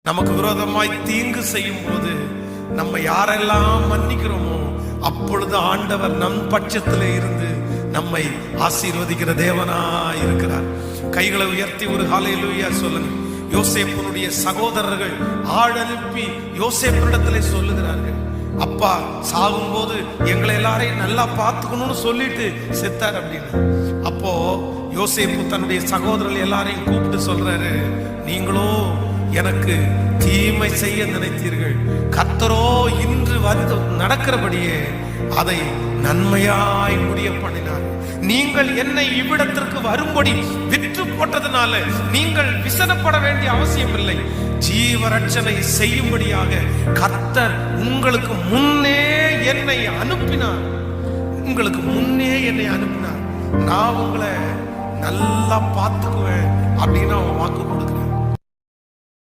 நமக்கு விரோதமாய் தீங்கு செய்யும் போது நம்ம யாரெல்லாம் மன்னிக்கிறோமோ அப்பொழுது ஆண்டவர் நம் பட்சத்தில் இருந்து நம்மை ஆசீர்வதிக்கிற தேவனா இருக்கிறார். கைகளை உயர்த்தி ஒரு ஹல்லேலூயா சொல்லுங்க. யோசேப்பினுடைய சகோதரர்கள் ஆள் அனுப்பி யோசேப்பினிடத்திலே சொல்லுகிறார்கள், அப்பா சாகும் போது எங்களை எல்லாரையும் நல்லா பார்த்துக்கணும்னு சொல்லிட்டு செத்தார் அப்படின்னு. அப்போ யோசேப்பு தன்னுடைய சகோதரர்கள் எல்லாரையும் கூப்பிட்டு சொல்றாரு, நீங்களோ எனக்கு தீமை செய்ய நினைத்தீர்கள், கர்த்தரோ இன்று வந்து நடக்கிறபடியே அதை நன்மையாய் முடிய பண்ணினார். நீங்கள் என்னை இவ்விடத்திற்கு வரும்படி விற்று போட்டதுனால நீங்கள் விசனப்பட வேண்டிய அவசியம் இல்லை. ஜீவரட்சனை செய்யும்படியாக கர்த்தர் உங்களுக்கு முன்னே என்னை அனுப்பினார். உங்களுக்கு முன்னே என்னை அனுப்பினார். நான் உங்களை நல்லா பார்த்துக்குவேன் அப்படின்னு அவன் வாக்கு